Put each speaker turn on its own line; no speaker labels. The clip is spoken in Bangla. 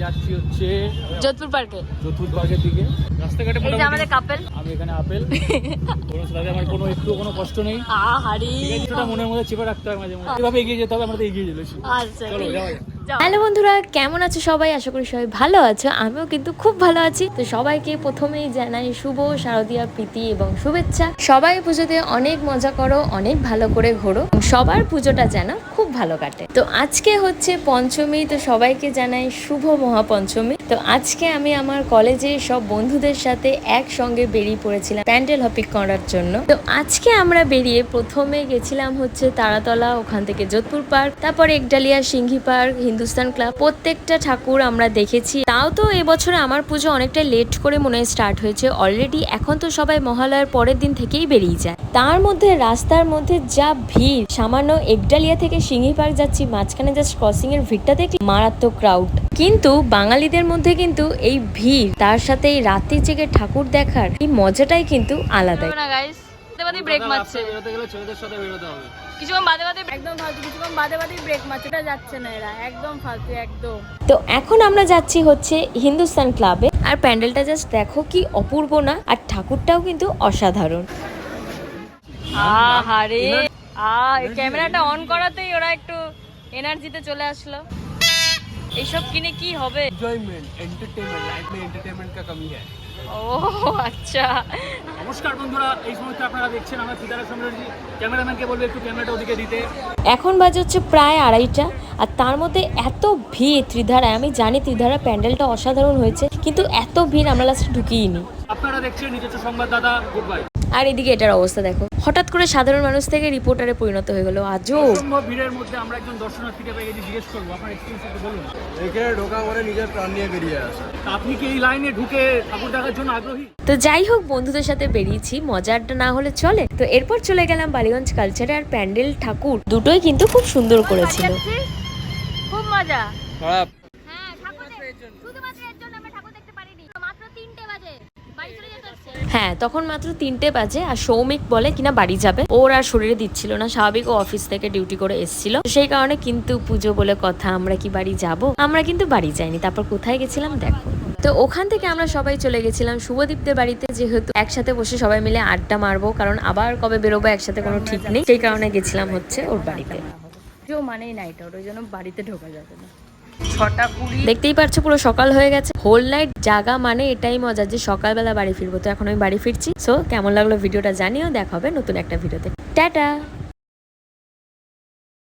যাচ্ছি হচ্ছে
যোধপুর পার্কের
দিকে। রাস্তাঘাটে
এই যে আমাদের কাপল,
আমি এখানে আপেল। কোনো সাথে আমার কোনো কষ্ট নেই।
হাড়ি
কিছুটা মনের মধ্যে চেপে রাখতে হয় মাঝে মাঝে, এভাবে এগিয়ে যেতে হবে, আমরা তো এগিয়ে চলেছি।
আচ্ছা
চলো যাওয়া যাক।
হ্যালো বন্ধুরা, কেমন আছো সবাই? আশা করি সবাই ভালো আছো। আমিও কিন্তু খুব ভালো আছি। তো সবাইকে প্রথমেই জানাই শুভ শারদীয়া প্রীতি এবং শুভেচ্ছা। সবাই পুজোতে অনেক মজা করো, অনেক ভালো করে ঘোরো, সবার পুজোটা যেন খুব ভালো কাটে। তো আজকে হচ্ছে পঞ্চমী, তো সবাইকে জানাই শুভ মহাপঞ্চমী। তো আজকে আমি আমার কলেজে সব বন্ধুদের সাথে একসঙ্গে বেরিয়ে পড়েছিলাম প্যান্ডেল হপিং করার জন্য। তো আজকে আমরা বেরিয়ে প্রথমে গেছিলাম হচ্ছে তারাতলা, ওখান থেকে যোধপুর পার্ক, তারপর একডালিয়া, সিংহি পার্ক, হিন্দুস্তান ক্লাব। প্রত্যেকটা ঠাকুর আমরা দেখেছি। তাও তো এবছরে আমার পুজো অনেকটা লেট করে মনে হয় স্টার্ট হয়েছে অলরেডি। এখন তো সবাই মহালয়ার পরের দিন থেকেই বেরিয়ে যায়। তার মধ্যে রাস্তার মধ্যে যা ভিড়, সামান্য একডালিয়া থেকে সিংহি পার্ক যাচ্ছি, মাঝখানে জাস্ট ক্রসিং এর ভিড়টা দেখি মারাত্মক ক্রাউড। কিন্তু বাঙালিদের মধ্যে কিন্তু এই ভিড়, তার সাথে এই রাতে জেগে ঠাকুর দেখার এই মজাটাই কিন্তু আলাদাই। ব্রেক মারছে,
বেরোতে গেলে ছেলেদের সাথে বেরোতে হবে।
কিছুক্ষণ বাদে একদম ফালতু, কিছুক্ষণ বাদে ব্রেক মারছে, এটা যাচ্ছে না, এরা একদম ফালতু একদম। তো এখন আমরা যাচ্ছি হচ্ছে হিন্দুস্তান ক্লাবে। আর প্যান্ডেলটা জাস্ট দেখো কি অপূর্ব না? আর ঠাকুরটাও কিন্তু অসাধারণ। আহারে ক্যামেরাটা অন করাতেই ওরা একটু এনার্জিতে চলে আসলো। এইসব কিনে কি হবে?
एंजॉयमेंट, एंटरटेनमेंट, लाइफ में एंटरटेनमेंट का कमी है।
ও আচ্ছা।
নমস্কার বন্ধুরা, এই সময়টা আপনারা দেখছেন আমরা সিতারা সম্রাটজি। ক্যামেরাম্যানকে বলবো একটু ক্যামেরাটা ওদিকে দিতে।
এখন বাজে হচ্ছে প্রায় 2:30, আর তার মধ্যে এত ভিড় ত্রিধারায়। আমি জানি ত্রিধারা প্যান্ডেলটা অসাধারণ হয়েছে, কিন্তু এত ভিড় আমরা লাস্টে ঢুকিয়েনি।
আপনারা দেখছেন নিজস্ব সংবাদদাতা গুড বাই।
আর এদিকে এটার অবস্থা দেখো, হঠাৎ করে সাধারণ মানুষ থেকে রিপোর্টারে পরিণত হয়ে গেল। আজও
অসম্ভব ভিড়ের মধ্যে আমরা একজন দর্শনার্থীকে পেয়ে গেছি। জিজ্ঞেস করবো আপনার এক্সপিরিয়েন্স একটু বলুন।
এখানে ঢোকা মানে নিজের প্রাণ নিয়ে বেরিয়ে আসে।
আপনি কি এই লাইনে ঢুকে ঠাকুর দেখার জন্য আগ্রহী?
তো যাই হোক, বন্ধুদের সাথে বেরিয়েছি, মজা আড্ডা না হলে চলে। তো এরপর চলে গেলাম বালিগঞ্জ কালচারে। আর প্যান্ডেল ঠাকুর দুটোই কিন্তু খুব সুন্দর করেছিল। খুব মজা।
খারাপ
হ্যাঁ, তখন মাত্র 3টে বাজে। আর সৌমিক বলে কিনা বাড়ি যাবে, ওর আর শরীরে দিচ্ছিল না। স্বাভাবিক, ও অফিস থেকে ডিউটি করে এসেছিল, সেই কারণে। কিন্তু পুজো বলে কথা, আমরা কি বাড়ি যাব? আমরা কিন্তু বাড়ি যাইনি। তারপর কোথায় গেছিলাম দেখো। তো ওখান থেকে আমরা সবাই চলে গেছিলাম শুভদীপদের বাড়িতে, যেহেতু একসাথে বসে সবাই মিলে আড্ডা মারবো, কারণ আবার কবে বেরোবো একসাথে কোনো ঠিক নেই। সেই কারণে গেছিলাম হচ্ছে ওর বাড়িতে। মানেই নাইট আউট, ওই জন্য বাড়িতে ঢোকা যাবে না। 6:20 দেখতেই পারছো, পুরো সকাল হয়ে গেছে। হোল নাইট জাগা মানে এটাই মজা যে সকালবেলা বাড়ি ফিরবো। তো এখন আমি বাড়ি ফিরছি। সো কেমন লাগলো ভিডিওটা জানিও। দেখা হবে নতুন একটা ভিডিওতে। টাটা।